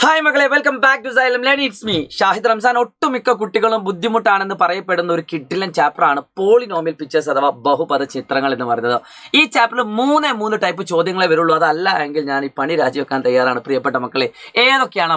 Hi മക്കളെ, welcome back to Xylem Learn. It's me Shahid Ramzan. ഒട്ടുമിക്ക കുട്ടികളും ബുദ്ധിമുട്ടാണെന്ന് പറയപ്പെടുന്ന ഒരു കിഡിലൻ ചാപ്റ്ററാണ് പോളിനോമിയൽ പിക്ചേഴ്സ് അഥവാ ബഹുപദ ചിത്രങ്ങൾ എന്ന് പറയുന്നത്. ഈ ചാപ്റ്ററിൽ മൂന്ന് ടൈപ്പ് ചോദ്യങ്ങളെ വരുള്ളൂ. അതല്ല എങ്കിൽ ഞാൻ ഈ പണി രാജിവെക്കാൻ തയ്യാറാണ്. പ്രിയപ്പെട്ട മക്കളെ, ഏതൊക്കെയാണ്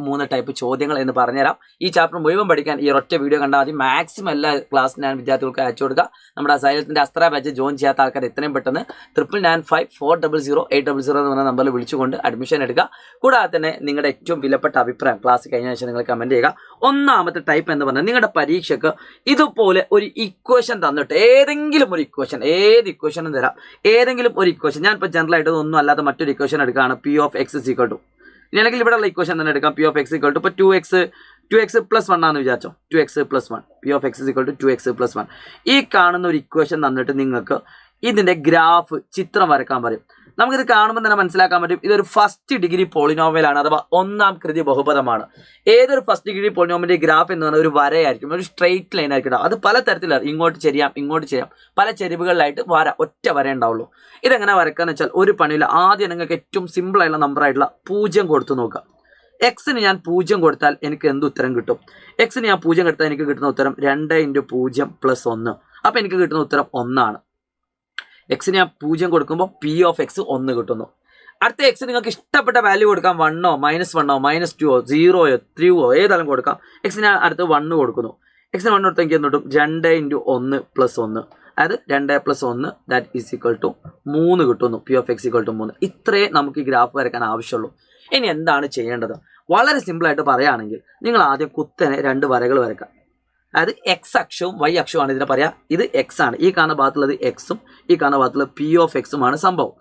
മൂന്ന് ടൈപ്പ് ചോദ്യങ്ങൾ എന്ന് പറഞ്ഞുതരാം. ഈ ചാപ്റ്റർ മുഴുവൻ പഠിക്കാൻ ഈ ഒറ്റ വീഡിയോ കണ്ടാൽ മതി. മാക്സിമം എല്ലാ ക്ലാസ് ഞാൻ വിദ്യാർത്ഥികൾക്ക് അയച്ചു കൊടുക്കുക. നമ്മുടെ സൈലത്തിന്റെ അസ്ത്ര ബാച്ച് ജോയിൻ ചെയ്യാത്ത ആൾക്കാർ എത്രയും പെട്ടെന്ന് 9995400800 എന്ന് പറഞ്ഞ നമ്പറിൽ വിളിച്ചുകൊണ്ട് അഡ്മിഷൻ എടുക്കുക. കൂടാതെ തന്നെ നിങ്ങളുടെ ഏറ്റവും വിലപ്പെട്ട അഭിപ്രായം ക്ലാസ് കഴിഞ്ഞ ശേഷം നിങ്ങൾ കമന്റ് ചെയ്യുക. ഒന്നാമത്തെ ടൈപ്പ് എന്ന് പറഞ്ഞാൽ, നിങ്ങളുടെ പരീക്ഷയ്ക്ക് ഇതുപോലെ ഒരു ഇക്വേഷൻ തന്നിട്ട് ഏതെങ്കിലും ഒരു ഇക്വേഷൻ, ഏത് ഇക്വേഷനും തരാം, ഏതെങ്കിലും ഒരു ഇക്വേഷൻ. ഞാൻ ഇപ്പോൾ ജനറൽ ആയിട്ട് ഒന്നും അല്ലാത്ത മറ്റൊരു ഇക്വേഷൻ എടുക്കുകയാണ്. P of X is equal to, അല്ലെങ്കിൽ ഇവിടെ ഉള്ള ഇക്വേഷൻ തന്നെ എടുക്കാം. P of X equal to ഇപ്പോൾ 2x പ്ലസ് 1 ആണെന്ന് വിചാരിച്ചോ. 2x plus 1, P of X equal to 2x plus 1. ഈ കാണുന്ന ഒരു ഇക്വേഷൻ തന്നിട്ട് നിങ്ങൾക്ക് ഇതിന്റെ ഗ്രാഫ് ചിത്രം വരക്കാൻ പറയും. നമുക്കിത് കാണുമ്പോൾ തന്നെ മനസ്സിലാക്കാൻ പറ്റും ഇതൊരു ഫസ്റ്റ് ഡിഗ്രി പോളിനോമിയലാണ്, അഥവാ ഒന്നാം കൃതി ബഹുപദമാണ്. ഏതൊരു ഫസ്റ്റ് ഡിഗ്രി പോളിനോമിയന്റെ ഗ്രാഫ് എന്ന് പറഞ്ഞാൽ ഒരു വരയായിരിക്കും, ഒരു സ്ട്രെയിറ്റ് ലൈൻ ആയിരിക്കും. അത് പല തരത്തിലാണ്, ഇങ്ങോട്ട് ചെരിയാം, ഇങ്ങോട്ട് ചെരിയാം, പല ചെരിവുകളിലായിട്ട് ഒറ്റ വര ഉണ്ടാവുള്ളൂ. ഇതെങ്ങനെ വരക്കാന്ന് വെച്ചാൽ ഒരു പണിയില്ല. ആദ്യം നിങ്ങൾക്ക് ഏറ്റവും സിമ്പിൾ ആയിട്ടുള്ള നമ്പർ ആയിട്ടുള്ള 0 കൊടുത്തു നോക്കാം. എക്സിന് ഞാൻ 0 കൊടുത്താൽ എനിക്ക് എന്ത് ഉത്തരം കിട്ടും? എക്സിന് ഞാൻ 0 കൊടുത്താൽ എനിക്ക് കിട്ടുന്ന ഉത്തരം 2 × 0 + 1. അപ്പം എനിക്ക് കിട്ടുന്ന ഉത്തരം 1 ആണ്. എക്സിന് ഞാൻ 0 കൊടുക്കുമ്പോൾ പി ഓഫ് എക്സ് 1 കിട്ടുന്നു. അടുത്ത എക്സ് നിങ്ങൾക്ക് ഇഷ്ടപ്പെട്ട വാല്യൂ കൊടുക്കാം. 1 -1 -2 0 3 ഏതായാലും കൊടുക്കാം. എക്സിന് ഞാൻ അടുത്ത് 1 കൊടുക്കുന്നു. എക്സിന് 1 കൊടുത്താൽ എനിക്ക് എന്ത് കിട്ടും? 2 × 1 + 1, അതായത് 2 + 1 ദാറ്റ് ഈസ് ഈക്വൽ ടു 3 കിട്ടുന്നു. P of X equal to 3. ഇത്രേ നമുക്ക് ഈ ഗ്രാഫ് വരയ്ക്കാൻ ആവശ്യമുള്ളൂ. ഇനി എന്താണ് ചെയ്യേണ്ടത്? വളരെ സിമ്പിളായിട്ട് പറയുകയാണെങ്കിൽ നിങ്ങൾ ആദ്യം കുത്തനെ 2 വരകൾ വരയ്ക്കാം. അതായത് എക്സ് അക്ഷവും വൈ അക്ഷവുമാണ് ഇതിനെ പറയാം. ഇത് എക്സ് ആണ്, ഈ കാണുന്ന ഭാഗത്തുള്ളത് എക്സും ഈ കാണുന്ന ഭാഗത്തുള്ളത് പി ഓഫ് എക്സുമാണ് സംഭവം.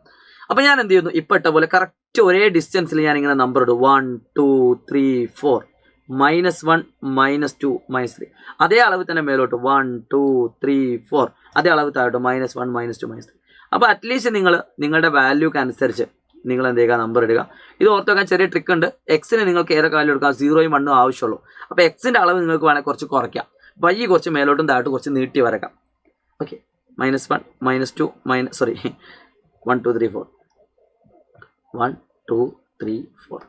അപ്പോൾ ഞാൻ എന്ത് ചെയ്യുന്നു? ഇപ്പോൾ ഇട്ട പോലെ കറക്റ്റ് ഒരേ ഡിസ്റ്റൻസിൽ ഞാൻ ഇങ്ങനെ നമ്പർ ഇടും. 1 2 3 4 -1 -2 -3. അതേ അളവ് തന്നെ മേലോട്ട് 1 2 3 4 അതേ അളവ് താഴോട്ട് -1 -2 -3. അപ്പോൾ അറ്റ്ലീസ്റ്റ് നിങ്ങളുടെ വാല്യൂക്ക് അനുസരിച്ച് നിങ്ങൾ എന്ത് ചെയ്യുക? നമ്പർ ഇടുക. ഇത് ഓർത്ത് വെക്കാൻ ചെറിയ ട്രിക്ക് ഉണ്ട്. എക്സിന് നിങ്ങൾക്ക് ഏതൊക്കെ വാല്യൂ എടുക്കാം? 0 1 ആവശ്യമുള്ളൂ. അപ്പോൾ എക്സിൻ്റെ അളവ് നിങ്ങൾക്ക് വേണമെങ്കിൽ കുറച്ച് കുറയ്ക്കാം. വൈ കുറച്ച് മേലോട്ടും താഴോട്ടും കുറച്ച് നീട്ടി വരക്കാം. ഓക്കെ, -1 -2 1 2 3 4 1 2 3 4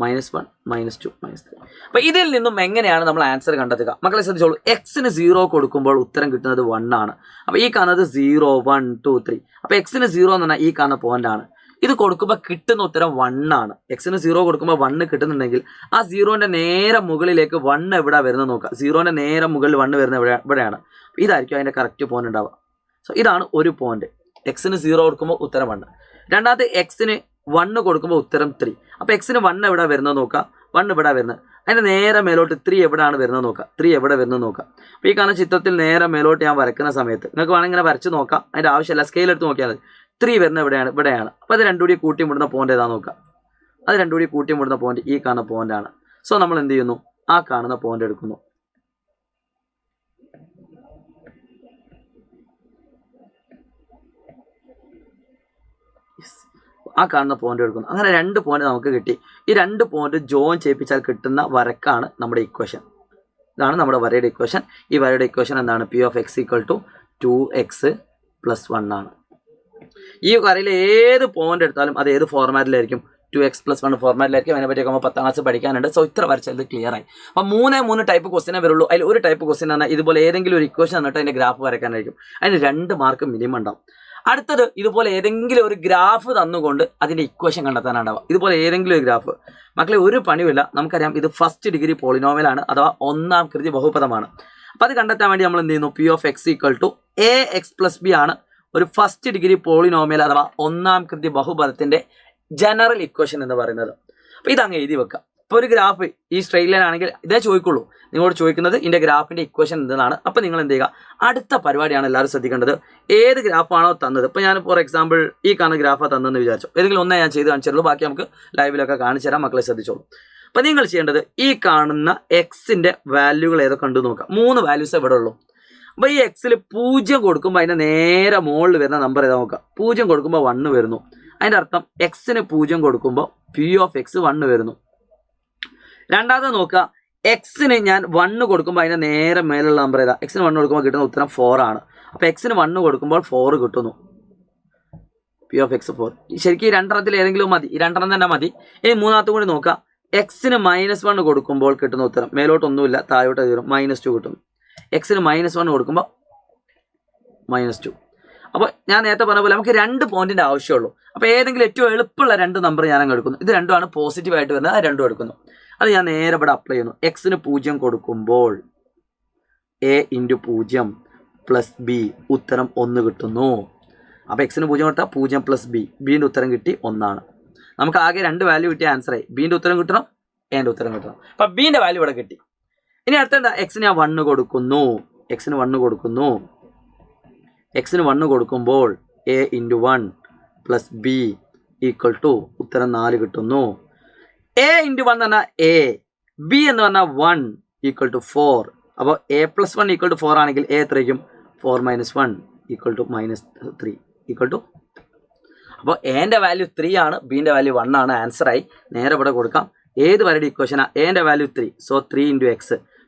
-1 -2 -3. അപ്പോൾ ഇതിൽ നിന്നും എങ്ങനെയാണ് നമ്മൾ ആൻസർ കണ്ടെത്തുക? മക്കളെ ശ്രദ്ധിച്ചോളൂ. എക്സിന് 0 കൊടുക്കുമ്പോൾ ഉത്തരം കിട്ടുന്നത് 1 ആണ്. അപ്പോൾ ഈ കാണുന്നത് 0 1 2 3. അപ്പോൾ എക്സിന് 0 എന്ന് പറഞ്ഞാൽ ഈ കാണുന്ന പോയിന്റ് ആണ്. ഇത് കൊടുക്കുമ്പോൾ കിട്ടുന്ന ഉത്തരം 1 ആണ്. എക്സിന് 0 കൊടുക്കുമ്പോൾ 1 കിട്ടുന്നുണ്ടെങ്കിൽ ആ 0ന്റെ നേരെ മുകളിലേക്ക് 1 എവിടെ വരുന്നത് നോക്കുക. 0ന്റെ നേരെ മുകളിൽ 1 വരുന്നത് ഇവിടെയാണ്. ഇതായിരിക്കും അതിൻ്റെ കറക്റ്റ് പോയിന്റ് ഉണ്ടാവുക. സോ ഇതാണ് ഒരു പോയിന്റ്. എക്സിന് 0 കൊടുക്കുമ്പോൾ ഉത്തരം 1. രണ്ടാമത്തെ എക്സിന് 1 കൊടുക്കുമ്പോൾ ഉത്തരം 3. അപ്പോൾ എക്സിന് 1 എവിടെ വരുന്നത് നോക്കുക. 1 ഇവിടെ വരുന്നത്. അതിൻ്റെ നേരെ മേലോട്ട് 3 എവിടെയാണ് വരുന്നത് നോക്കുക. 3 എവിടെ വരുന്നത് നോക്കുക. അപ്പോൾ ഈ കാണുന്ന ചിത്രത്തിൽ നേരെ മേലോട്ട് ഞാൻ വരയ്ക്കുന്ന സമയത്ത് നിങ്ങൾക്ക് വേണമെങ്കിൽ ഇങ്ങനെ വരച്ച് നോക്കാം. അതിൻ്റെ ആവശ്യമില്ല, സ്കെയിൽ എടുത്ത് നോക്കിയാൽ മതി. 3 വരുന്നത് ഇവിടെയാണ്. അപ്പോൾ അത് രണ്ടും കൂടി കൂട്ടിമുടുന്ന പോയിന്റ് ഏതാ നോക്കുക. അത് രണ്ടും കൂടി കൂട്ടിമുടുന്ന പോയിന്റ് ഈ കാണുന്ന പോയിന്റ് ആണ്. സോ നമ്മൾ എന്ത് ചെയ്യുന്നു? ആ കാണുന്ന പോയിന്റ് എടുക്കുന്നു. ആ കാണുന്ന പോയിന്റ് എടുക്കുന്നു. അങ്ങനെ 2 പോയിന്റ് നമുക്ക് കിട്ടി. ഈ 2 പോയിന്റ് ജോയിൻ ചെയ്യിപ്പിച്ചാൽ കിട്ടുന്ന വരക്കാണ് നമ്മുടെ ഇക്വേഷൻ. ഇതാണ് നമ്മുടെ വരയുടെ ഇക്വേഷൻ. ഈ വരയുടെ ഇക്വേഷൻ എന്താണ്? P of X equal to 2x + 1 ആണ്. ഈ വരയിൽ ഏത് പോയിന്റ് എടുത്താലും അത് ഏത് ഫോർമാറ്റിലായിരിക്കും? 2x + 1 ഫോർമാറ്റിലായിരിക്കും. അതിനെപ്പറ്റി 10ാം ക്ലാസ് പഠിക്കാനുണ്ട്. സോ ഇത്ര വരച്ചാൽ ഇത് ക്ലിയർ ആയി. അപ്പോൾ 3 ടൈപ്പ് ക്വസ്റ്റിനെ വരുള്ളൂ. അതിൽ ഒരു ടൈപ്പ് ക്വസ്റ്റ്യൻ പറഞ്ഞാൽ ഇതുപോലെ ഏതെങ്കിലും ഒരു ഇക്വേഷൻ എന്നിട്ട് അതിൻ്റെ ഗ്രാഫ് വരയ്ക്കാനായിരിക്കും. അതിന് 2 മാർക്ക് മിനിമം ഉണ്ടാവും. അടുത്തത് ഇതുപോലെ ഏതെങ്കിലും ഒരു ഗ്രാഫ് തന്നുകൊണ്ട് അതിൻ്റെ ഇക്വേഷൻ കണ്ടെത്താനുണ്ടാവുക. ഇതുപോലെ ഏതെങ്കിലും ഒരു ഗ്രാഫ്. മക്കളെ ഒരു പണിയുമില്ല. നമുക്കറിയാം ഇത് ഫസ്റ്റ് ഡിഗ്രി പോളിനോമിയലാണ്, അഥവാ ഒന്നാം കൃതി ബഹുപദമാണ്. അപ്പോൾ അത് കണ്ടെത്താൻ വേണ്ടി നമ്മൾ എന്ത് ചെയ്യുന്നു? P of X equal to ax + b ആണ് ഒരു ഫസ്റ്റ് ഡിഗ്രി പോളിനോമിയൽ അഥവാ ഒന്നാം കൃതി ബഹുപദത്തിന്റെ ജനറൽ ഇക്വേഷൻ എന്ന് പറയുന്നത്. അപ്പോൾ ഇതങ്ങ് എഴുതി വെക്കുക. ഇപ്പോൾ ഒരു ഗ്രാഫ് ഈ സ്ട്രെയിറ്റ് ലൈൻ ആണെങ്കിൽ ഇതേ ചോദിക്കുള്ളൂ. നിങ്ങളോട് ചോദിക്കുന്നത് ഇതിന്റെ ഗ്രാഫിന്റെ ഇക്വേഷൻ എന്താണ്. അപ്പോൾ നിങ്ങൾ എന്ത് ചെയ്യുക? അടുത്ത പരിപാടിയാണ് എല്ലാവരും ശ്രദ്ധിക്കേണ്ടത്. ഏത് ഗ്രാഫാണോ തന്നത്, ഇപ്പോൾ ഞാൻ ഫോർ എക്സാമ്പിൾ ഈ കാണുന്ന ഗ്രാഫാണ് തന്നതെന്ന് വിചാരിച്ചു. ഏതെങ്കിലും ഒന്നേ ഞാൻ ചെയ്ത് കാണിച്ചുള്ളൂ, ബാക്കി നമുക്ക് ലൈവിലൊക്കെ കാണിച്ചു തരാം. മക്കളെ ശ്രദ്ധിച്ചോളൂ. അപ്പോൾ നിങ്ങൾ ചെയ്യേണ്ടത് ഈ കാണുന്ന എക്സിന്റെ വാല്യൂകൾ ഏതൊക്കെ ഉണ്ട് നോക്കുക. 3 വാല്യൂസ് എവിടെ ഉള്ളൂ. അപ്പോൾ ഈ എക്സിൽ 0 കൊടുക്കുമ്പോൾ അതിൻ്റെ നേരെ മുകളിൽ വരുന്ന നമ്പർ ഏതാ നോക്കുക. 0 കൊടുക്കുമ്പോൾ 1 വരുന്നു. അതിൻ്റെ അർത്ഥം എക്സിന് 0 കൊടുക്കുമ്പോൾ പി ഓഫ് എക്സ് 1 വരുന്നു. രണ്ടാമത് നോക്കുക, എക്സിന് ഞാൻ 1 കൊടുക്കുമ്പോൾ അതിൻ്റെ നേരെ മേലുള്ള നമ്പർ ഏതാ? എക്സിന് 1 കൊടുക്കുമ്പോൾ കിട്ടുന്ന ഉത്തരം 4 ആണ്. അപ്പോൾ എക്സിന് 1 കൊടുക്കുമ്പോൾ 4 കിട്ടുന്നു. P of X 4. ശരിക്കും ഈ 2 ഏതെങ്കിലും മതി. ഈ 2 തന്നെ മതി. ഇനി മൂന്നാമത്തെ കൂടി നോക്കുക. എക്സിന് -1 കൊടുക്കുമ്പോൾ കിട്ടുന്ന ഉത്തരം മേലോട്ടൊന്നുമില്ല, താഴോട്ട് 0, -2 കിട്ടുന്നു. എക്സിന് -1 കൊടുക്കുമ്പോൾ -2. അപ്പോൾ ഞാൻ നേരത്തെ പറഞ്ഞ പോലെ നമുക്ക് 2 പോയിന്റിന്റെ ആവശ്യമുള്ളൂ. അപ്പോൾ ഏതെങ്കിലും ഏറ്റവും എളുപ്പമുള്ള 2 നമ്പർ ഞാൻ അങ്ങ് എടുക്കുന്നു. ഇത് രണ്ടുമാണ് പോസിറ്റീവായിട്ട് വരുന്നത്, ആ രണ്ടും എടുക്കുന്നു. അത് ഞാൻ നേരെ ഇവിടെ അപ്ലൈ ചെയ്യുന്നു. എക്സിന് 0 കൊടുക്കുമ്പോൾ a × 0 + b ഉത്തരം 1 കിട്ടുന്നു. അപ്പോൾ എക്സിന് 0 കൊടുത്താൽ 0 + b, ബിൻ്റെ ഉത്തരം കിട്ടി 1 ആണ്. നമുക്ക് ആകെ 2 വാല്യൂ കിട്ടിയ ആൻസറായി. ബിൻ്റെ ഉത്തരം കിട്ടണം, എൻ്റെ ഉത്തരം കിട്ടണം. അപ്പം ബിൻ്റെ വാല്യൂ ഇവിടെ കിട്ടി. ഇനി അടുത്ത എന്താ, എക്സിന് ഞാൻ 1 കൊടുക്കുന്നു. എക്സിന് 1 കൊടുക്കുന്നു. എക്സിന് 1 കൊടുക്കുമ്പോൾ a × 1 + b = ഉത്തരം 4 കിട്ടുന്നു. a × 1 എന്ന് പറഞ്ഞാൽ a, b എന്ന് പറഞ്ഞാൽ 1 = 4. അപ്പോൾ a + 1 = 4 ആണെങ്കിൽ a എത്രയ്ക്കും 4 - 1 = -3 അപ്പോൾ എൻ്റെ വാല്യൂ 3 ആണ്, ബിൻ്റെ വാല്യൂ 1 ആണ്. ആൻസറായി. നേരെ ഇവിടെ കൊടുക്കാം. ഏത് വരയുടെ ഇക്വേഷനാണ്? എൻ്റെ വാല്യൂ 3, സോ 3 × x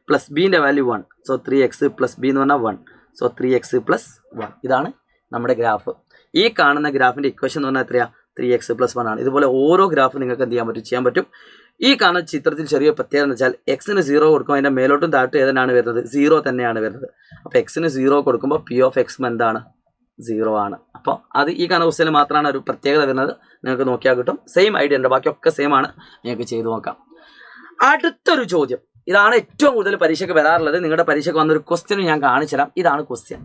പ്ലസ് ബിൻ്റെ വാല്യൂ 1, സോ 3x + b എന്ന് പറഞ്ഞാൽ 1, സോ 3x + 1. ഇതാണ് നമ്മുടെ ഗ്രാഫ്. ഈ കാണുന്ന ഗ്രാഫിൻ്റെ ഇക്വേഷൻ എന്ന് പറഞ്ഞാൽ എത്രയാണ്? 3x + 1 ആണ്. ഇതുപോലെ ഓരോ ഗ്രാഫ് നിങ്ങൾക്ക് എന്ത് ചെയ്യാൻ പറ്റും. ഈ കാണുന്ന ചിത്രത്തിൽ ചെറിയ പ്രത്യേകത എന്ന് വെച്ചാൽ എക്സിന് 0 കൊടുക്കുമ്പോൾ അതിൻ്റെ മേലോട്ടും താഴോട്ടും ഏതാണ് വരുന്നത്? 0 തന്നെയാണ് വരുന്നത്. അപ്പോൾ എക്സിന് 0 കൊടുക്കുമ്പോൾ p(x) എന്താണ്? 0 ആണ്. അപ്പോൾ അത് ഈ കാണുന്ന ക്വസ്റ്റ്യനിൽ മാത്രമാണ് ഒരു പ്രത്യേകത വരുന്നത്. നിങ്ങൾക്ക് നോക്കിയാൽ കിട്ടും. സെയിം ഐഡിയ ഉണ്ട്, ബാക്കിയൊക്കെ സെയിം ആണ്. നിങ്ങൾക്ക് ചെയ്തു നോക്കാം. അടുത്തൊരു ചോദ്യം, ഇതാണ് ഏറ്റവും കൂടുതൽ പരീക്ഷയ്ക്ക് വരാറുള്ളത്. നിങ്ങളുടെ പരീക്ഷയ്ക്ക് വന്നൊരു ക്വസ്റ്റ്യൻ ഞാൻ കാണിച്ചു തരാം. ഇതാണ് ക്വസ്റ്റ്യൻ.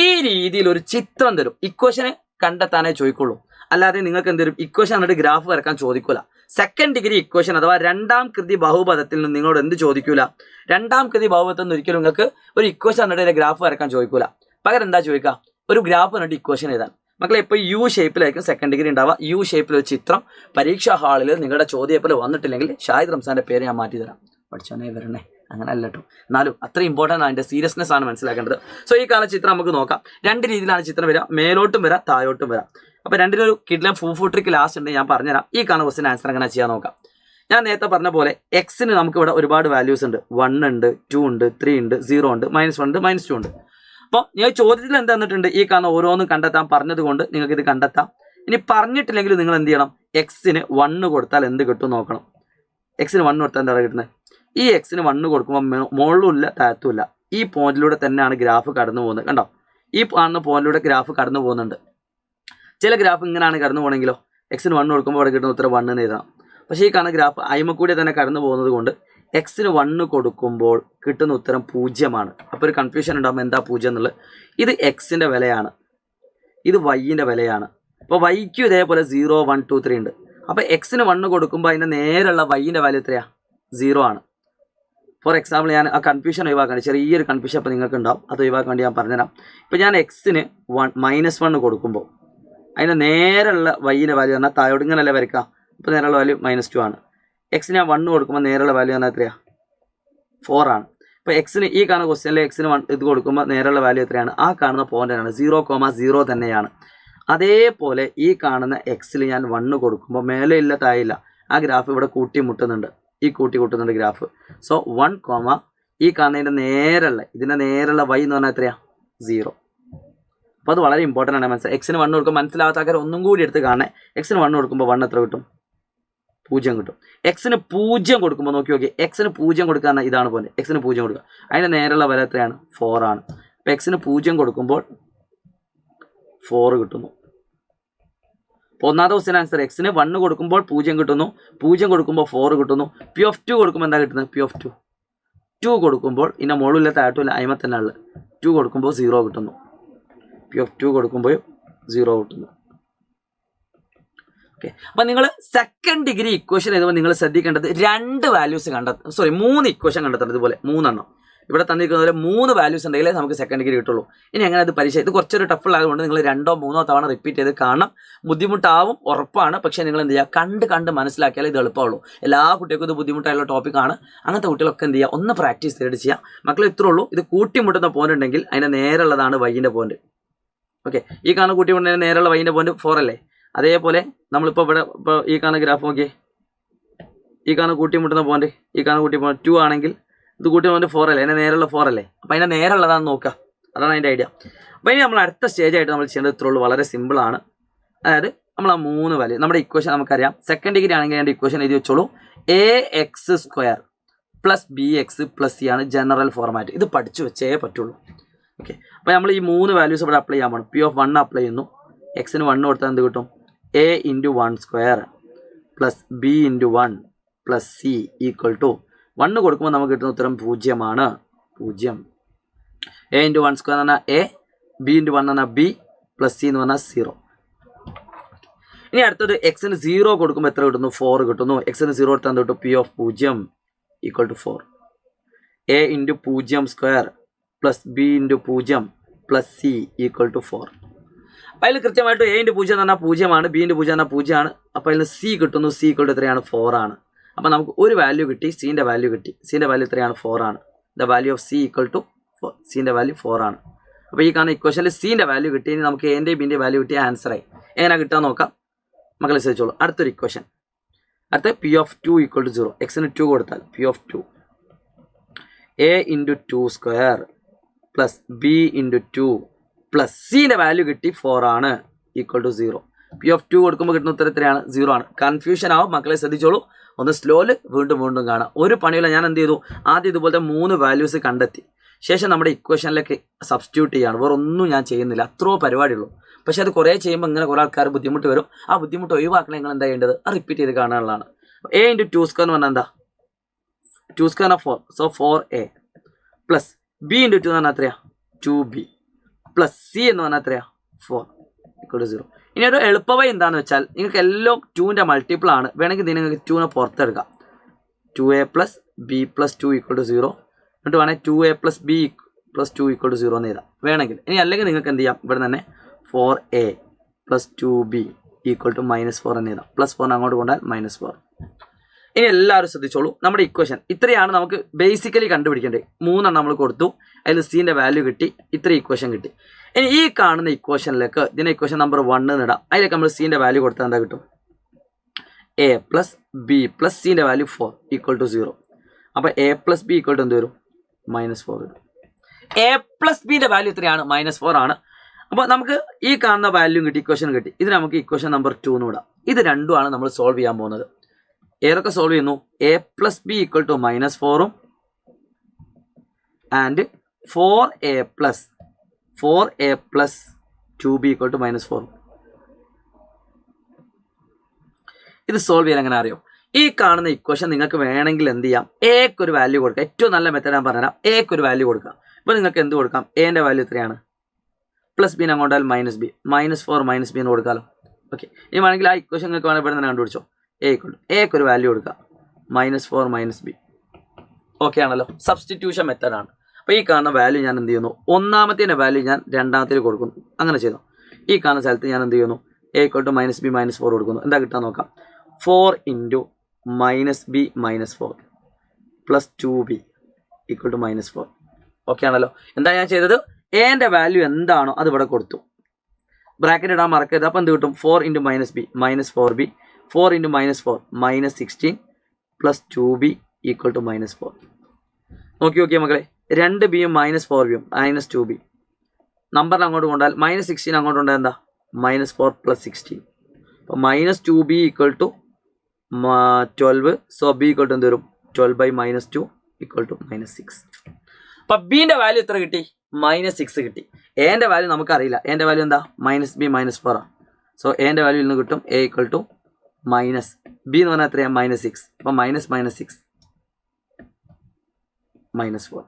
ഈ രീതിയിൽ ഒരു ചിത്രം തരും, ഇക്വേഷനെ കണ്ടെത്താനേ ചോദിക്കുള്ളൂ. അല്ലാതെ നിങ്ങൾക്ക് എന്തെങ്കിലും ഇക്വേഷൻ എന്നിട്ട് ഗ്രാഫ് വരക്കാൻ ചോദിക്കൂല. സെക്കൻഡ് ഡിഗ്രി ഇക്വേഷൻ അഥവാ 2ാം കൃതി ബഹുപദത്തിൽ നിന്ന് നിങ്ങളോട് എന്ത് ചോദിക്കൂല? 2ാം കൃതി ബഹുപദത്തിൽ നിന്ന് ഒരിക്കലും നിങ്ങൾക്ക് ഒരു ഇക്വേഷൻ എന്നിട്ട് ഗ്രാഫ് വരക്കാൻ ചോദിക്കൂല. പകരം എന്താ ചോദിക്കുക? ഒരു ഗ്രാഫ് എന്നിട്ട് ഇക്വേഷൻ എഴുതാൻ. മക്കളെ ഇപ്പോൾ യു ഷേപ്പിലായിരിക്കും സെക്കൻഡ് ഡിഗ്രി ഉണ്ടാവുക. യു ഷേപ്പിൽ ഒരു ചിത്രം പരീക്ഷാ ഹാളിൽ നിങ്ങളുടെ ചോദ്യത്തിൽ വന്നിട്ടില്ലെങ്കിൽ ഷാഹിദ് റംസാന്റെ പേര് ഞാൻ മാറ്റി തരാം. പഠിച്ചോനെ വരണേ, അങ്ങനെ അല്ല കേട്ടോ. എന്നാലും അത്ര ഇമ്പോർട്ടൻ്റ് അതിൻ്റെ സീരിയസ്നെസ് ആണ് മനസ്സിലാക്കേണ്ടത്. സോ ഈ കാണുന്ന ചിത്രം നമുക്ക് നോക്കാം. 2 രീതിയിലാണ് ചിത്രം വരിക, മേലോട്ടും വരാം, താഴോട്ടും വരാം. അപ്പോൾ രണ്ടിനൊരു കിഡ്ലം ഫൂട്രിക്ക് ലാസ്റ്റ് ഉണ്ട്, ഞാൻ പറഞ്ഞുതരാം. ഈ കാണുന്ന ക്വസ്റ്റ്യൻ ആൻസർ എങ്ങനെ ചെയ്യാൻ നോക്കാം. ഞാൻ നേരത്തെ പറഞ്ഞ പോലെ എക്സിന് നമുക്ക് ഇവിടെ ഒരുപാട് വാല്യൂസ് ഉണ്ട്. 1 ഉണ്ട്, 2 ഉണ്ട്, 3 ഉണ്ട്, 0 ഉണ്ട്, -1 ഉണ്ട്, -2 ഉണ്ട്. അപ്പോൾ നിങ്ങൾ ചോദ്യത്തിൽ എന്താ തന്നിട്ടുണ്ട്? ഈ കാണുന്ന ഓരോന്നും കണ്ടെത്താൻ പറഞ്ഞത് കൊണ്ട് നിങ്ങൾക്ക് ഇത് കണ്ടെത്താം. ഇനി പറഞ്ഞിട്ടില്ലെങ്കിൽ നിങ്ങൾ എന്ത് ചെയ്യണം? എക്സിന് 1 കൊടുത്താൽ എന്ത് കിട്ടും നോക്കണം. എക്സിന് 1 കൊടുത്താൽ എന്താണ് കിട്ടുന്നത്? ഈ എക്സിന് 1 കൊടുക്കുമ്പോൾ മുകളിലും ഇല്ല, താഴത്തും ഇല്ല. ഈ പോയിന്റിലൂടെ തന്നെയാണ് ഗ്രാഫ് കടന്നു പോകുന്നത്. കണ്ടോ? ഈ കാണുന്ന പോയിന്റിലൂടെ ഗ്രാഫ് കടന്നു പോകുന്നുണ്ട്. ചില ഗ്രാഫ് ഇങ്ങനെയാണ് കടന്നു പോകണമെങ്കിലോ എക്സിന് 1 കൊടുക്കുമ്പോൾ അവിടെ കിട്ടുന്ന ഉത്തരം 1 എന്ന് എഴുതാം. പക്ഷേ ഈ കാണുന്ന ഗ്രാഫ് അയിമക്കൂടെ തന്നെ കടന്നു പോകുന്നത് കൊണ്ട് എക്സിന് 1 കൊടുക്കുമ്പോൾ കിട്ടുന്ന ഉത്തരം 0 ആണ്. അപ്പോൾ ഒരു കൺഫ്യൂഷൻ ഉണ്ടാകുമ്പോൾ എന്താ 0 എന്നുള്ളത്? ഇത് എക്സിൻ്റെ വിലയാണ്, ഇത് വൈൻ്റെ വിലയാണ്. അപ്പോൾ വൈക്കും ഇതേപോലെ 0, 1, 2, 3 ഉണ്ട്. അപ്പോൾ എക്സിന് 1 കൊടുക്കുമ്പോൾ അതിൻ്റെ നേരെയുള്ള വൈൻ്റെ വാല്യൂ എത്രയാണ്? 0 ആണ്. ഫോർ എക്സാമ്പിൾ ഞാൻ ആ കൺഫ്യൂഷൻ ഒഴിവാക്കാൻ, ചെറിയൊരു കൺഫ്യൂഷൻ അപ്പോൾ നിങ്ങൾക്ക് ഉണ്ടാവും, അത് ഒഴിവാക്കാൻ വേണ്ടി ഞാൻ പറഞ്ഞുതരാം. ഇപ്പോൾ ഞാൻ എക്സിന് -1 കൊടുക്കുമ്പോൾ അതിൻ്റെ നേരെയുള്ള വൈൻ്റെ വാല്യൂ പറഞ്ഞാൽ താഴോട്ട് ഇങ്ങനെയല്ലേ വരയ്ക്കാം. ഇപ്പോൾ നേരെയുള്ള വാല്യൂ -2 ആണ്. എക്സിന് ഞാൻ 1 കൊടുക്കുമ്പോൾ നേരെയുള്ള വാല്യൂ പറഞ്ഞാൽ എത്രയാണ്? 4 ആണ്. ഇപ്പോൾ എക്സിന് ഈ കാണുന്ന ക്വസ്റ്റ്യനിൽ എക്സിന് 1 ഇത് കൊടുക്കുമ്പോൾ നേരെയുള്ള വാല്യൂ എത്രയാണ്? ആ കാണുന്ന പോയിൻ്റാണ് 0,0 തന്നെയാണ്. അതേപോലെ ഈ കാണുന്ന എക്സിൽ ഞാൻ 1 കൊടുക്കുമ്പോൾ മേലെ ഇല്ല, താഴെയില്ല. ആ ഗ്രാഫ് ഇവിടെ കൂട്ടിമുട്ടുന്നുണ്ട്, ഈ കൂട്ടുന്നുണ്ട് ഗ്രാഫ്. സോ 1, ഈ കാണുന്നതിൻ്റെ നേരെയുള്ള ഇതിൻ്റെ നേരെയുള്ള വൈ എന്ന് പറഞ്ഞാൽ എത്രയാണ്? 0. അപ്പോൾ അത് വളരെ ഇമ്പോർട്ടൻ്റ് ആണ് മനസ്സിലായി. എക്സിന് 1 കൊടുക്കുമ്പോൾ മനസ്സിലാവാത്ത ആൾക്കാർ ഒന്നും കൂടി എടുത്ത് കാണണേ. എക്സിന് 1 കൊടുക്കുമ്പോൾ 1 എത്ര കിട്ടും? 0 കിട്ടും. എക്സിന് 0 കൊടുക്കുമ്പോൾ നോക്കി, എക്സിന് 0 കൊടുക്കുക ഇതാണ് പോലെ. എക്സിന് 0 കൊടുക്കുക, അതിൻ്റെ നേരെയുള്ള വില എത്രയാണ്? 4 ആണ്. അപ്പോൾ എക്സിന് 0 കൊടുക്കുമ്പോൾ 4 കിട്ടുന്നു. അപ്പോൾ ഒന്നാമത്തെ ക്വസ്റ്റ്യൻ ആൻസർ എക്സിന് 1 കൊടുക്കുമ്പോൾ 0 കിട്ടുന്നു, 0 കൊടുക്കുമ്പോൾ 4 കിട്ടുന്നു. P(2) കൊടുക്കുമ്പോൾ എന്താ കിട്ടുന്നത്? P(2) 2 കൊടുക്കുമ്പോൾ ഇതിൻ്റെ മുകളിലില്ല, താഴത്തുമില്ല, അയിമ തന്നെ ഉള്ളത്. 2 കൊടുക്കുമ്പോൾ 0 കിട്ടുന്നു. P(2) കൊടുക്കുമ്പോൾ 0 കിട്ടുന്നു. ഓക്കെ. അപ്പോൾ നിങ്ങൾ സെക്കൻഡ് ഡിഗ്രി ഇക്വേഷൻ എഴുതുമ്പോൾ നിങ്ങൾ ശ്രദ്ധിക്കേണ്ടത് 2 വാല്യൂസ് കണ്ടെത്തും. 3 ഇക്വേഷൻ കണ്ടെത്തണം. ഇതുപോലെ 3 എണ്ണം ഇവിടെ തന്നിരിക്കുന്നത് പോലെ 3 വാല്യൂസ് ഉണ്ടെങ്കിലേ നമുക്ക് സെക്കൻഡ് ഡിഗ്രി കിട്ടുള്ളൂ. ഇനി അങ്ങനെ അത് പരീക്ഷ ഇത് കുറച്ചൊരു ടഫ് ആയതുകൊണ്ട് നിങ്ങൾ 2ഓ 3ഓ തവണ റിപ്പീറ്റ് ചെയ്ത് കാണണം. ബുദ്ധിമുട്ടാവും, ഉറപ്പാണ്. പക്ഷേ നിങ്ങൾ എന്ത് ചെയ്യുക? കണ്ട് മനസ്സിലാക്കിയാൽ ഇത് എളുപ്പമുള്ളൂ. എല്ലാ കുട്ടികൾക്കും ഇത് ബുദ്ധിമുട്ടായുള്ള ടോപ്പിക്കാണ്. അങ്ങനത്തെ കുട്ടികളൊക്കെ എന്ത് ചെയ്യുക? ഒന്ന് പ്രാക്ടീസ് ചെയ്തിട്ട് ചെയ്യുക. മക്കൾ ഇത്രേ ഉള്ളൂ. ഇത് കൂട്ടിമുട്ടുന്ന പോയിന്റ് ഉണ്ടെങ്കിൽ അതിൻ്റെ നേരെയുള്ളതാണ് വൈൻ്റെ പോയിന്റ്. ഓക്കെ. ഈ കാണുന്ന കൂട്ടിമുട്ടുന്നതിന് നേരെയുള്ള വൈൻ്റെ പോയിന്റ് 4 അല്ലേ? അതേപോലെ നമ്മളിപ്പോൾ ഇവിടെ ഇപ്പോൾ ഈ കാണുന്ന ഗ്രാഫ് നോക്കിയേ, ഈ കാണുന്ന കൂട്ടിമുട്ടുന്ന പോയിന്റ്, ഈ കാണുന്ന കൂട്ടിമുട്ടുന്ന 2 ആണെങ്കിൽ ഇത് കൂട്ടിമുട്ടുന്ന 4 അല്ലേ? അതിൻ്റെ നേരെയുള്ള 4 അല്ലേ? അപ്പോൾ അതിൻ്റെ നേരെയുള്ളതാണെന്ന് നോക്കുക. അതാണ് അതിൻ്റെ ഐഡിയ. അപ്പോൾ ഇനി നമ്മൾ അടുത്ത സ്റ്റേജായിട്ട് നമ്മൾ ചെയ്യേണ്ടത് ഇത്രേ ഉള്ളൂ. വളരെ സിമ്പിളാണ്. അതായത് നമ്മൾ ആ 3 വാല്യൂ നമ്മുടെ ഇക്വേഷൻ നമുക്കറിയാം. സെക്കൻഡ് ഡിഗ്രി ആണെങ്കിൽ അതിൻ്റെ ഇക്വേഷൻ എഴുതി വെച്ചോളൂ. ax² plus bx plus c ആണ് ജനറൽ ഫോർമാറ്റ്. ഇത് പഠിച്ചു വെച്ചേ പറ്റുള്ളൂ. ഓക്കെ, അപ്പോൾ നമ്മൾ ഈ 3 വാല്യൂസ് ഇവിടെ അപ്ലൈ ചെയ്യാൻ പോകണം. P(1) അപ്ലൈ ചെയ്യുന്നു. എക്സിന് 1 കൊടുത്താൽ എന്ത് കിട്ടും? a × 1² plus b × 1 plus c equal to 1 കൊടുക്കുമ്പോൾ നമുക്ക് കിട്ടുന്ന ഉത്തരം 0 ആണ്. 0. a × 1² എന്ന് പറഞ്ഞാൽ a, b × 1 എന്ന് പറഞ്ഞാൽ b, പ്ലസ് c എന്ന് പറഞ്ഞാൽ 0. ഇനി അടുത്തത് എക്സിന് 0 കൊടുക്കുമ്പോൾ എത്ര കിട്ടുന്നു? 4 കിട്ടുന്നു. എക്സിന് 0 കൊടുത്താൽ എന്ത് കിട്ടും? P(0) equal to 4. a × 0² plus b × 0 plus c equal to 4. അപ്പോൾ അതിൽ കൃത്യമായിട്ട് a × 0 എന്ന് പറഞ്ഞാൽ 0 ആണ്, b × 0 എന്ന് പറഞ്ഞാൽ 0 ആണ്. അപ്പോൾ അതിൽ c കിട്ടുന്നു. c ഈക്വൽ ടു എത്രയാണ്? 4 ആണ്. അപ്പോൾ നമുക്ക് ഒരു വാല്യൂ കിട്ടി, c-ൻ്റെ വാല്യൂ കിട്ടി. c-ൻ്റെ വാല്യൂ എത്രയാണ്? 4 ആണ്. The value of c equal to 4. c-ൻ്റെ വാല്യൂ 4 ആണ്. അപ്പോൾ ഈ കാണുന്ന ഇക്വേഷനിൽ c-ൻ്റെ വാല്യൂ കിട്ടി. ഇനി നമുക്ക് a-ൻ്റെയും b-ൻ്റെയും വാല്യൂ കിട്ടിയ ആൻസറായി. എങ്ങനെ കിട്ടാൻ നോക്കാം. മക്കളെ ശ്രദ്ധിച്ചോളൂ. അടുത്തൊരു ഇക്വേഷൻ. അടുത്ത P(2) ഈക്വൽ ടു 0. എക്സിന് 2 കൊടുത്താൽ P(2) a × 2² plus b × 2 plus c-ൻ്റെ വാല്യൂ കിട്ടി 4 ആണ്. Equal to 0. P(2) കൊടുക്കുമ്പോൾ കിട്ടുന്ന ഉത്തരം എത്രയാണ്? 0 ആണ്. കൺഫ്യൂഷൻ ആവും. മക്കളെ ശ്രദ്ധിച്ചോളൂ. ഒന്ന് സ്ലോല് വീണ്ടും കാണാം. ഒരു പണിയില്ല. ഞാൻ എന്ത് ചെയ്തു? ആദ്യം ഇതുപോലത്തെ 3 വാല്യൂസ് കണ്ടെത്തി. ശേഷം നമ്മുടെ ഇക്വേഷനിലേക്ക് സബ്സ്റ്റിറ്റ്യൂട്ട് ചെയ്യാണ്. വേറെ ഒന്നും ഞാൻ ചെയ്യുന്നില്ല. അത്രയോ പരിപാടിയുള്ളൂ. പക്ഷെ അത് കുറേ ചെയ്യുമ്പോൾ ഇങ്ങനെ കുറേ ആൾക്കാർ ബുദ്ധിമുട്ട് വരും. ആ ബുദ്ധിമുട്ട് ഒഴിവാക്കണം. നിങ്ങൾ എന്താ ചെയ്യേണ്ടത്? ആ റിപ്പീറ്റ് ചെയ്ത് കാണാനുള്ളതാണ്. a × 2² എന്ന് പറഞ്ഞാൽ എന്താ? 2² 4. സോ 4a പ്ലസ് b × 2 എന്ന് പറഞ്ഞാൽ എത്രയാ? 2b പ്ലസ് c എന്ന് പറഞ്ഞാൽ എത്രയാ? 4 ഈക്വൽ ടു 0. ഇനി ഒരു എളുപ്പവഴി എന്താണെന്ന് വെച്ചാൽ നിങ്ങൾക്ക് എല്ലാം 2ൻ്റെ മൾട്ടിപ്പിൾ ആണ്. വേണമെങ്കിൽ നിങ്ങൾക്ക് 2നെ പുറത്തെടുക്കാം. 2a plus b plus 2 equal to 0. എന്നിട്ട് വേണമെങ്കിൽ 2a plus b plus 2 equal to 0 എന്ന് എഴുതാം വേണമെങ്കിൽ. ഇനി അല്ലെങ്കിൽ നിങ്ങൾക്ക് എന്ത് ചെയ്യാം? ഇവിടെ തന്നെ 4a plus 2b equal to -4 എന്ന് എഴുതാം. പ്ലസ് 4 അങ്ങോട്ട് കൊണ്ടാൽ -4. ഇനി എല്ലാവരും ശ്രദ്ധിച്ചോളൂ. നമ്മുടെ ഇക്വേഷൻ ഇത്രയാണ് നമുക്ക് ബേസിക്കലി കണ്ടുപിടിക്കേണ്ടത്. 3 നമ്മൾ കൊടുത്തു. അതിൽ c-ൻ്റെ വാല്യൂ കിട്ടി. ഇത്ര ഇക്വേഷൻ കിട്ടി. ഇനി ഈ കാണുന്ന ഇക്വേഷനിലേക്ക് ഇതിനെ ഇക്വേഷൻ നമ്പർ 1 ഇടാം. അതിലേക്ക് നമ്മൾ c-ൻ്റെ വാല്യൂ കൊടുത്താൽ എന്താ കിട്ടും? a പ്ലസ് b പ്ലസ് c-ൻ്റെ വാല്യൂ 4 ഈക്വൽ ടു 0. അപ്പോൾ a plus b equal to എന്ത് വരും? -4 വരും. a പ്ലസ് ബിൻ്റെ വാല്യൂ എത്രയാണ്? -4 ആണ്. അപ്പോൾ നമുക്ക് ഈ കാണുന്ന വാല്യൂ കിട്ടി, ഇക്വേഷൻ കിട്ടി. ഇത് നമുക്ക് ഇക്വേഷൻ നമ്പർ 2 എന്ന് ഇടാം. ഇത് രണ്ടുമാണ് നമ്മൾ സോൾവ് ചെയ്യാൻ പോകുന്നത്. ഏതൊക്കെ സോൾവ് ചെയ്യുന്നു? a plus B equal to -4 and 4a plus 2b equal to -4. ഇത് സോൾവ് ചെയ്യാൻ എങ്ങനെ അറിയോ? ഈ കാണുന്ന ഇക്വേഷൻ നിങ്ങൾക്ക് വേണമെങ്കിൽ എന്ത് ചെയ്യാം? എക്ക് ഒരു വാല്യൂ കൊടുക്കാം. ഏറ്റവും നല്ല മെത്തേഡ് ഞാൻ പറഞ്ഞുതരാം. എക്ക് ഒരു വാല്യൂ കൊടുക്കാം. ഇപ്പോൾ നിങ്ങൾക്ക് എന്ത് കൊടുക്കാം? എന്റെ വാല്യൂ എത്രയാണ്? പ്ലസ് ബി അങ്ങോട്ടാൽ -b -4 -b എന്ന് കൊടുക്കാമല്ലോ. ഓക്കെ, ഇനി വേണമെങ്കിൽ ആ ഇക്വേഷൻ നിങ്ങൾക്ക് വേണമെങ്കിൽ ഇവിടെ തന്നെ കണ്ടുപിടിച്ചോ. എക്ക് ഒരു വാല്യൂ കൊടുക്കുക. -4 -b. ഓക്കെ ആണല്ലോ. സബ്സ്റ്റിറ്റ്യൂഷൻ മെത്തേഡാണ്. അപ്പോൾ ഈ കാണുന്ന വാല്യൂ ഞാൻ എന്ത് ചെയ്യുന്നു? ഒന്നാമത്തെ വാല്യൂ ഞാൻ രണ്ടാമത്തേൽ കൊടുക്കുന്നു. അങ്ങനെ ചെയ്തു. ഈ കാണുന്ന സ്ഥലത്ത് ഞാൻ എന്ത് ചെയ്യുന്നു? a = -b -4 കൊടുക്കുന്നു. എന്താ കിട്ടാൻ നോക്കാം? 4 × -b -4 പ്ലസ് 2b = -4. ഓക്കെ ആണല്ലോ. എന്താ ഞാൻ ചെയ്തത്? എന്റെ വാല്യൂ എന്താണോ അത് ഇവിടെ കൊടുത്തു. ബ്രാക്കറ്റ് ഇടാൻ മറക്കരുത്. അപ്പോൾ എന്ത് കിട്ടും? 4 × -b -4b 4 × -4 -16 പ്ലസ് 2b = -4. നോക്കി മക്കളെ, 2bയും -4bയും -2b നമ്പറിൽ അങ്ങോട്ട് കൊണ്ടാൽ -16 അങ്ങോട്ട് കൊണ്ടാൽ എന്താ? -4 പ്ലസ് 16. അപ്പോൾ -2b = 12. സോ b = എന്ത് വരും? 12/-2 = -6. അപ്പോൾ ബിന്റെ വാല്യൂ എത്ര കിട്ടി? -6 കിട്ടി. എന്റെ വാല്യൂ നമുക്കറിയില്ല. എന്റെ വാല്യൂ എന്താ? -b -4 ആണ്. സോ എന്റെ വാല്യൂ ഇന്ന് കിട്ടും a = -b എന്ന് പറഞ്ഞാൽ എത്രയാണ്? -6. അപ്പോൾ -6 -4.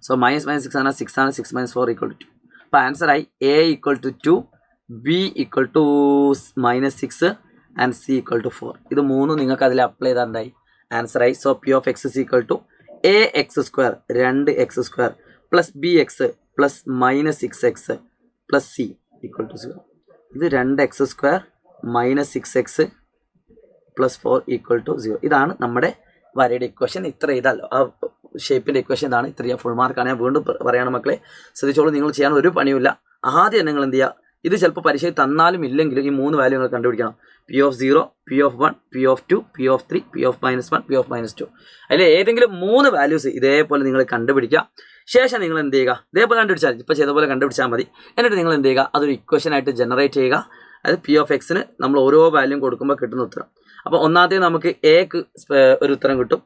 സോ -6 ആണ് 6 ആണ്. 6 - 4 = 2. അപ്പോൾ ആൻസർ ആയി a = 2, b = -6 ആൻഡ് c = 4. ഇത് മൂന്നും നിങ്ങൾക്ക് അതിൽ അപ്ലൈ ചെയ്താൽ എന്തായി? ആൻസർ ആയി. So p of x = ax² 2x² plus bx plus -6x plus c = 0. ഇത് 2x² -6x പ്ലസ് 4 = 0. ഇതാണ് നമ്മുടെ വരയുടെ ഇക്വേഷൻ. ഇത്ര ചെയ്താലോ ആ ഷേപ്പിൻ്റെ ഇക്വേഷൻ ഇതാണ്. ഇത്രയും ഫുൾ മാർക്കാണ്. ഞാൻ വീണ്ടും പറയാണ് മക്കളെ, ശ്രദ്ധിച്ചോളൂ. നിങ്ങൾ ചെയ്യാൻ ഒരു പണിയുമില്ല. ആദ്യം നിങ്ങൾ എന്ത് ചെയ്യുക? ഇത് ചിലപ്പോൾ പരീക്ഷയിൽ തന്നാലും ഇല്ലെങ്കിലും ഈ 3 വാല്യൂ നിങ്ങൾ കണ്ടുപിടിക്കണം. P(0), P(1), P(2), P(3), P(-1), P(-2). അതിൽ ഏതെങ്കിലും 3 വാല്യൂസ് ഇതേപോലെ നിങ്ങൾ കണ്ടുപിടിക്കുക. ശേഷം നിങ്ങൾ എന്ത് ചെയ്യുക? ഇതേപോലെ കണ്ടുപിടിച്ചാൽ ഇപ്പോൾ ചെയ്ത പോലെ കണ്ടുപിടിച്ചാൽ മതി. എന്നിട്ട് നിങ്ങൾ എന്ത് ചെയ്യുക? അതൊരു ഇക്വേഷനായിട്ട് ജനറേറ്റ് ചെയ്യുക. അതായത് പി ഓഫ് എക്സിന് നമ്മൾ ഓരോ വാല്യൂം കൊടുക്കുമ്പോൾ കിട്ടുന്ന ഉത്തരം. അപ്പോൾ ഒന്നാമത്തെ നമുക്ക് എക്ക് ഒരു ഉത്തരം കിട്ടും,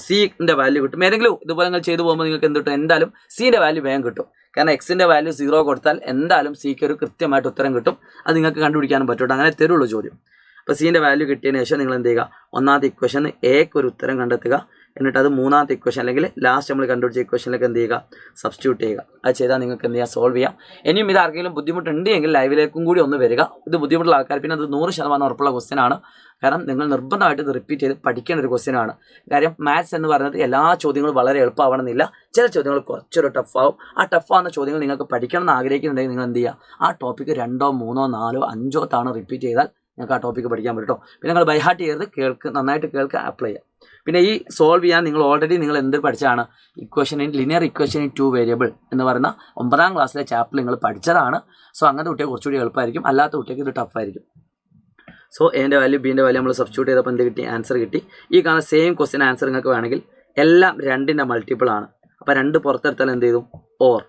സിന്റെ വാല്യൂ കിട്ടും. ഏതെങ്കിലും ഇതുപോലെ നിങ്ങൾ ചെയ്തു പോകുമ്പോൾ നിങ്ങൾക്ക് എന്ത് കിട്ടും? എന്തായാലും സിന്റെ വാല്യൂ വേഗം കിട്ടും. കാരണം എക്സിന്റെ വാല്യൂ 0 കൊടുത്താൽ എന്തായാലും സിക്ക് ഒരു കൃത്യമായിട്ട് ഉത്തരം കിട്ടും. അത് നിങ്ങൾക്ക് കണ്ടുപിടിക്കാനും പറ്റും. അങ്ങനെ തരുള്ളൂ ചോദ്യം. അപ്പോൾ സിന്റെ വാല്യൂ കിട്ടിയതിന് ശേഷം നിങ്ങൾ എന്ത് ചെയ്യുക? ഒന്നാമത്തെ ഇക്വേഷന് എക്ക് ഒരു ഉത്തരം കണ്ടെത്തുക. എന്നിട്ട് അത് മൂന്നാമത്തെ ഇക്വേഷൻ അല്ലെങ്കിൽ ലാസ്റ്റ് നമ്മൾ കണ്ടുപിടിച്ച ഇക്വേഷനിലേക്ക് എന്ത് ചെയ്യുക? സബ്സ്റ്റിറ്റ്യൂട്ട് ചെയ്യുക. അത് ചെയ്താൽ നിങ്ങൾക്ക് എന്ത് ചെയ്യാം? സോൾവ് ചെയ്യാം. ഇനിയും ഇത് ആർക്കെങ്കിലും ബുദ്ധിമുട്ടുണ്ടെങ്കിൽ ലൈവിലേക്കും കൂടി ഒന്ന് വരിക. ഇത് ബുദ്ധിമുട്ടുള്ള ആൾക്കാർ പിന്നെ അത് 100% ഉറപ്പുള്ള ക്വസ്റ്റ്യൻ ആണ്. കാരണം നിങ്ങൾ നിർബന്ധമായിട്ട് ഇത് റിപ്പീറ്റ് ചെയ്ത് പഠിക്കേണ്ട ഒരു ക്വസ്റ്റ്യൻ ആണ്. കാര്യം മാത്സ് എന്ന് പറയുന്നത് എല്ലാ ചോദ്യങ്ങളും വളരെ എളുപ്പമാവണമെന്നില്ല. ചില ചോദ്യങ്ങൾ കുറച്ചൊരു ടഫാവും. ആ ടഫാവുന്ന ചോദ്യങ്ങൾ നിങ്ങൾക്ക് പഠിക്കണം എന്ന് ആഗ്രഹിക്കുന്നുണ്ടെങ്കിൽ നിങ്ങൾ എന്ത് ചെയ്യുക? ആ ടോപ്പിക്ക് 2, 3, 4, 5 തവണ റിപ്പീറ്റ് ചെയ്താൽ നിങ്ങൾക്ക് ആ ടോപ്പിക്ക് പഠിക്കാൻ പറ്റും കേട്ടോ. പിന്നെ നിങ്ങൾ ബൈഹാർട്ട് ചെയ്യരുത്, നന്നായിട്ട് കേൾക്കുക, അപ്ലൈ ചെയ്യുക. പിന്നെ ഈ സോൾവ് ചെയ്യാൻ നിങ്ങൾ ഓൾറെഡി നിങ്ങൾ എന്ത് പഠിച്ചതാണ്? ലിനിയർ ഇക്വേഷൻ ഇൻ 2 വേരിയബിൾ എന്ന് പറയുന്ന 9ാം ക്ലാസ്സിലെ ചാപ്റ്റർ നിങ്ങൾ പഠിച്ചതാണ്. സോ അങ്ങനത്തെ കുട്ടിയെ കുറച്ചുകൂടി എളുപ്പമായിരിക്കും, അല്ലാത്ത കുട്ടിക്ക് ഇത് ടഫായിരിക്കും. സോ എൻ്റെ വാല്യൂ ബിൻ്റെ വാല്യൂ നമ്മൾ സബ്സ്റ്റിറ്റ്യൂട്ട് ചെയ്തപ്പോൾ എന്ത് കിട്ടി? ആൻസർ കിട്ടി. ഈ കാണുന്ന സെയിം ക്വസ്റ്റ്യൻ ആൻസർ നിങ്ങൾക്ക് വേണമെങ്കിൽ എല്ലാം 2ന്റെ മൾട്ടിപ്പിൾ ആണ്. അപ്പോൾ 2 പുറത്തെടുത്താൽ എന്ത് ചെയ്തു? Or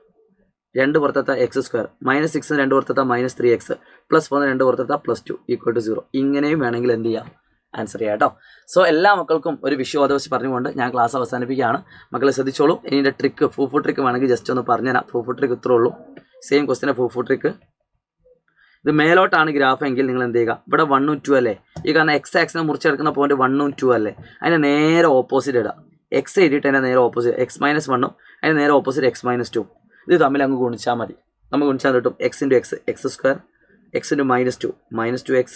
2 പുറത്തെടുത്താൽ x², -6 2 പുറത്തെടുത്താൽ -3x, +1 2 പുറത്തെടുത്താൽ +2 = 0. ഇങ്ങനെയും വേണമെങ്കിൽ എന്ത് ചെയ്യാം? ആൻസർ ചെയ്യാം കേട്ടോ. സോ എല്ലാ മക്കൾക്കും ഒരു വിഷു ആഘോഷിച്ച് പറഞ്ഞുകൊണ്ട് ഞാൻ ക്ലാസ് അവസാനിപ്പിക്കുകയാണ്. മക്കളെ ശ്രദ്ധിച്ചോളൂ. ഇതിൻ്റെ ട്രിക്ക് ഫൂഫു ട്രിക്ക് വേണമെങ്കിൽ ജസ്റ്റ് ഒന്ന് പറഞ്ഞുതരാം. ഫൂഫു ട്രിക്ക് ഇത്രേ ഉള്ളൂ. സെയിം ക്വസ്റ്റിനെ ഫൂഫു ട്രിക്ക്. ഇത് മേലോട്ടാണ് ഗ്രാഫ് എങ്കിൽ നിങ്ങൾ എന്ത് ചെയ്യുക? ഇവിടെ 1 ഉം 2 അല്ലേ? ഈ കാരണം എക്സ് ആക്സിനെ മുറിച്ചെടുക്കുന്ന പോയിന്റ് 1 ഉം 2 അല്ലേ? അതിന് നേരെ ഓപ്പോസിറ്റ് ഇടുക. എക്സ് എഴുതിയിട്ട് അതിൻ്റെ നേരെ ഓപ്പോസിറ്റ് x-1 ഉം അതിന് നേരെ ഓപ്പോസിറ്റ് x-2. ഇത് തമ്മിൽ അങ്ങ് ഗുണിച്ചാൽ മതി. നമുക്ക് ഗുണിച്ചാൽ കിട്ടും x × x, x², x × -2, -2x,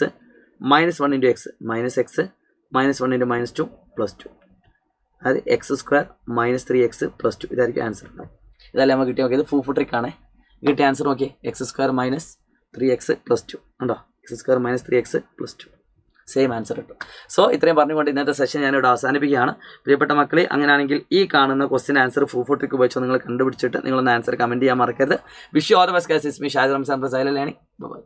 -1 × x, -x, -1 × -2, +2. അതായത് x² -3x +2. ഇതായിരിക്കും ആൻസർ. ഇതല്ലേ നമുക്ക് കിട്ടിയ നോക്കിയത്? ഫൂഫു ട്രിക്കാണ്. കിട്ടിയ ആൻസർ നോക്കിയേ, x² -3x +2 ഉണ്ടോ? x² -3x +2 സെയിം ആൻസർ കിട്ടും. സോ ഇത്രയും പറഞ്ഞുകൊണ്ട് ഇന്നത്തെ സെഷൻ ഞാനിവിടെ അവസാനിപ്പിക്കുകയാണ്. പ്രിയപ്പെട്ട മക്കളെ, അങ്ങനെയാണെങ്കിൽ ഈ കാണുന്ന ക്വസ്റ്റ്യൻ ആൻസർ ഫൂഫു ട്രിക്ക് ഉപയോഗിച്ച് നിങ്ങൾ കണ്ടുപിടിച്ചിട്ട് നിങ്ങളൊന്ന് ആൻസർ കമൻറ്റ് ചെയ്യാൻ മറക്കരുത്. Wish you all the best guys. It's me Shahid Ramzan from silent learning. By.